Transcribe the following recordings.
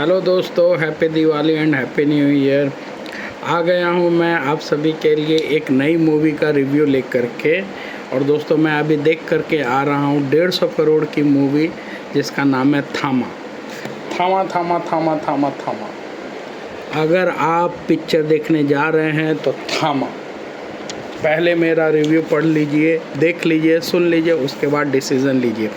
Hello दोस्तों, happy Diwali and happy new year. आ गया हूँ मैं आप सभी के लिए एक नई मूवी का रिव्यू लेकर के। और दोस्तों, मैं अभी देख करके आ रहा हूँ 150 करोड़ की मूवी जिसका नाम है थामा। थामा थामा थामा थामा थामा। अगर आप पिक्चर देखने जा रहे हैं तो थामा पहले मेरा रिव्यू पढ़ लीजिए, देख लीजिए, सुन लीजिए, उसके बाद डिसीज़न लीजिए।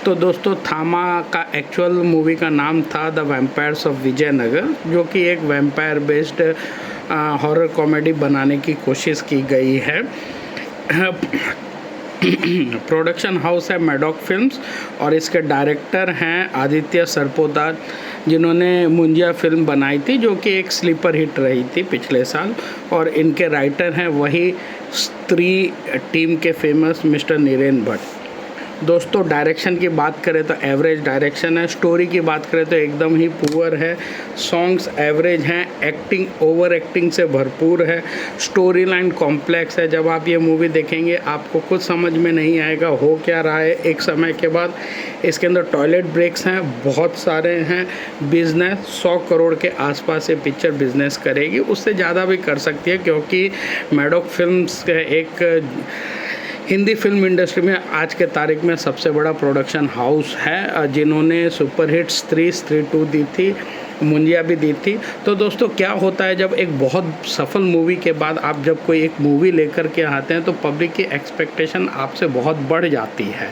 तो दोस्तों, थामा का एक्चुअल मूवी का नाम था द वैम्पायर्स ऑफ विजयनगर, जो कि एक वैम्पायर बेस्ड हॉरर कॉमेडी बनाने की कोशिश की गई है। प्रोडक्शन हाउस है मैडॉक फिल्म्स और इसके डायरेक्टर हैं आदित्य सरपोदार, जिन्होंने मुंजिया फिल्म बनाई थी जो कि एक स्लीपर हिट रही थी पिछले साल। और इनके राइटर हैं वही स्त्री टीम के फेमस मिस्टर नीरेन भट्ट। दोस्तों, डायरेक्शन की बात करें तो एवरेज डायरेक्शन है। स्टोरी की बात करें तो एकदम ही पुअर है। सॉन्ग्स एवरेज हैं। एक्टिंग ओवर एक्टिंग से भरपूर है। स्टोरी लाइन कॉम्प्लेक्स है। जब आप ये मूवी देखेंगे आपको कुछ समझ में नहीं आएगा हो क्या रहा है एक समय के बाद। इसके अंदर टॉयलेट ब्रेक्स हैं, बहुत सारे हैं। बिजनेस 100 करोड़ के आसपास ये पिक्चर बिजनेस करेगी, उससे ज़्यादा भी कर सकती है, क्योंकि मैडॉक फिल्म्स एक हिंदी फिल्म इंडस्ट्री में आज के तारीख में सबसे बड़ा प्रोडक्शन हाउस है, जिन्होंने सुपरहिट स्त्री 2 दी थी, मुंजिया भी दी थी। तो दोस्तों, क्या होता है जब एक बहुत सफल मूवी के बाद आप जब कोई एक मूवी लेकर के आते हैं तो पब्लिक की एक्सपेक्टेशन आपसे बहुत बढ़ जाती है।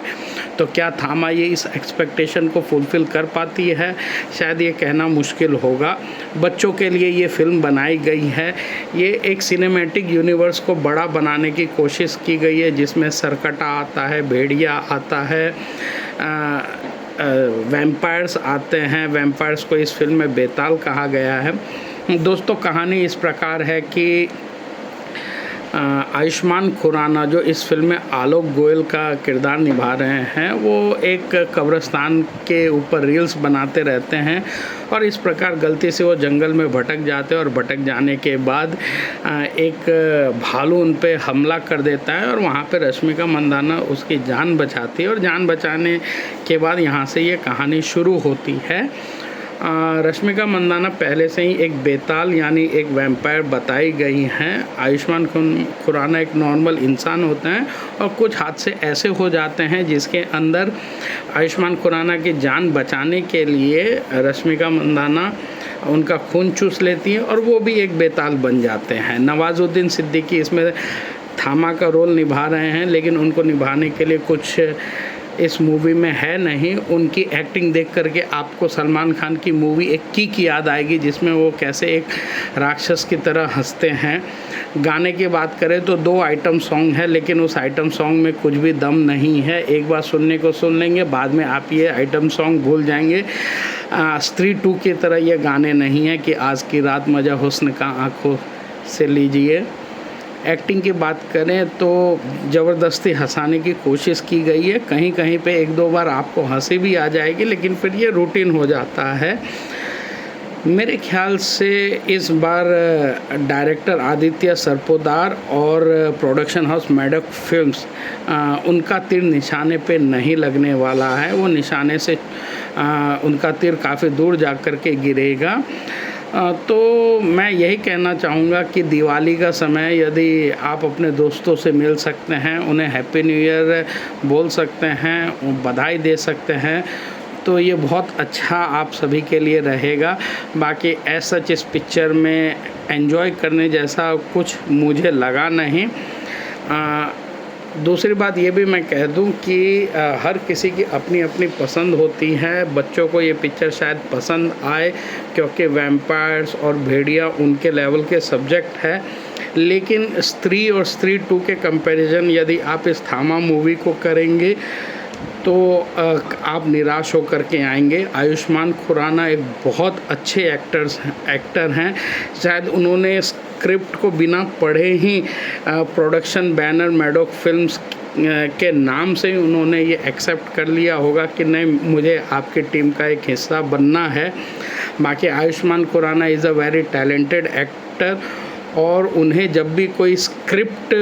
तो क्या थामा ये इस एक्सपेक्टेशन को फुलफ़िल कर पाती है? शायद ये कहना मुश्किल होगा। बच्चों के लिए ये फ़िल्म बनाई गई है। ये एक सिनेमैटिक यूनिवर्स को बड़ा बनाने की कोशिश की गई है, जिसमें सरकटा आता है, भेड़िया आता है, वैम्पायर्स आते हैं। वैम्पायर्स को इस फिल्म में बेताल कहा गया है। दोस्तों, कहानी इस प्रकार है कि आयुष्मान खुराना, जो इस फिल्म में आलोक गोयल का किरदार निभा रहे हैं, वो एक कब्रिस्तान के ऊपर रील्स बनाते रहते हैं और इस प्रकार गलती से वो जंगल में भटक जाते हैं और भटक जाने के बाद एक भालू उन पे हमला कर देता है और वहाँ पे रश्मिका मंदाना उसकी जान बचाती है। और जान बचाने के बाद यहाँ से ये कहानी शुरू होती है। रश्मिका मंदाना पहले से ही एक बेताल यानी एक वैम्पायर बताई गई हैं। आयुष्मान खुराना एक नॉर्मल इंसान होते हैं और कुछ हादसे ऐसे हो जाते हैं जिसके अंदर आयुष्मान खुराना की जान बचाने के लिए रश्मिका मंदाना उनका खून चूस लेती है और वो भी एक बेताल बन जाते हैं। नवाजुद्दीन सिद्दीकी इसमें थामा का रोल निभा रहे हैं, लेकिन उनको निभाने के लिए कुछ इस मूवी में है नहीं। उनकी एक्टिंग देख करके आपको सलमान खान की मूवी एक की याद आएगी, जिसमें वो कैसे एक राक्षस की तरह हंसते हैं। गाने की बात करें तो 2 आइटम सॉन्ग है, लेकिन उस आइटम सॉन्ग में कुछ भी दम नहीं है। एक बार सुनने को सुन लेंगे, बाद में आप ये आइटम सॉन्ग भूल जाएंगे। स्त्री 2 की तरह ये गाने नहीं है कि आज की रात मज़ा हुस्न का आँखों से लीजिए। एक्टिंग की बात करें तो ज़बरदस्ती हंसाने की कोशिश की गई है। कहीं कहीं पे 1-2 बार आपको हंसी भी आ जाएगी, लेकिन फिर ये रूटीन हो जाता है। मेरे ख्याल से इस बार डायरेक्टर आदित्य सरपोदार और प्रोडक्शन हाउस मैडॉक फिल्म्स उनका तीर निशाने पे नहीं लगने वाला है। वो निशाने से उनका तीर काफ़ी दूर जा कर के गिरेगा। तो मैं यही कहना चाहूँगा कि दिवाली का समय यदि आप अपने दोस्तों से मिल सकते हैं, उन्हें हैप्पी न्यू ईयर बोल सकते हैं, बधाई दे सकते हैं, तो ये बहुत अच्छा आप सभी के लिए रहेगा। बाकी ऐसा इस पिक्चर में एंजॉय करने जैसा कुछ मुझे लगा नहीं। दूसरी बात ये भी मैं कह दूं कि हर किसी की अपनी अपनी पसंद होती है। बच्चों को ये पिक्चर शायद पसंद आए क्योंकि वैम्पायर्स और भेड़िया उनके लेवल के सब्जेक्ट है, लेकिन स्त्री और स्त्री 2 के कंपैरिजन यदि आप इस थामा मूवी को करेंगे तो आप निराश होकर के आएंगे। आयुष्मान खुराना एक बहुत अच्छे एक्टर हैं। शायद उन्होंने स्क्रिप्ट को बिना पढ़े ही प्रोडक्शन बैनर मैडॉक फिल्म्स के नाम से ही उन्होंने ये एक्सेप्ट कर लिया होगा कि नहीं, मुझे आपकी टीम का एक हिस्सा बनना है। बाकी Ayushmann Khurrana is a very talented actor और उन्हें जब भी कोई स्क्रिप्ट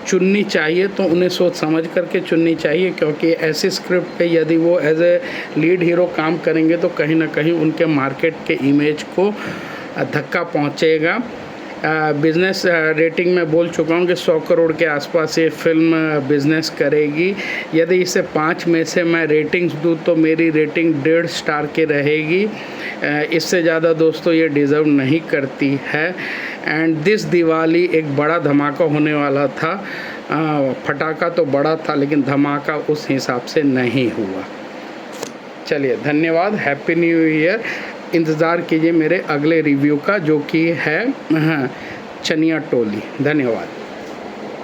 चुननी चाहिए तो उन्हें सोच समझ करके चुननी चाहिए, क्योंकि ऐसी स्क्रिप्ट पे यदि वो एज ए लीड हीरो काम करेंगे तो कहीं ना कहीं उनके मार्केट के इमेज को धक्का पहुंचेगा। बिज़नेस रेटिंग में बोल चुका हूँ कि 100 करोड़ के आसपास ये फिल्म बिज़नेस करेगी। यदि इसे 5 में से मैं रेटिंग्स दूँ तो मेरी रेटिंग 1.5 स्टार की रहेगी। इससे ज़्यादा दोस्तों ये डिज़र्व नहीं करती है। एंड दिस दिवाली एक बड़ा धमाका होने वाला था। फटाका तो बड़ा था लेकिन धमाका उस हिसाब से नहीं हुआ। चलिए धन्यवाद, हैप्पी न्यू ईयर। इंतज़ार कीजिए मेरे अगले रिव्यू का जो कि है चनिया टोली। धन्यवाद।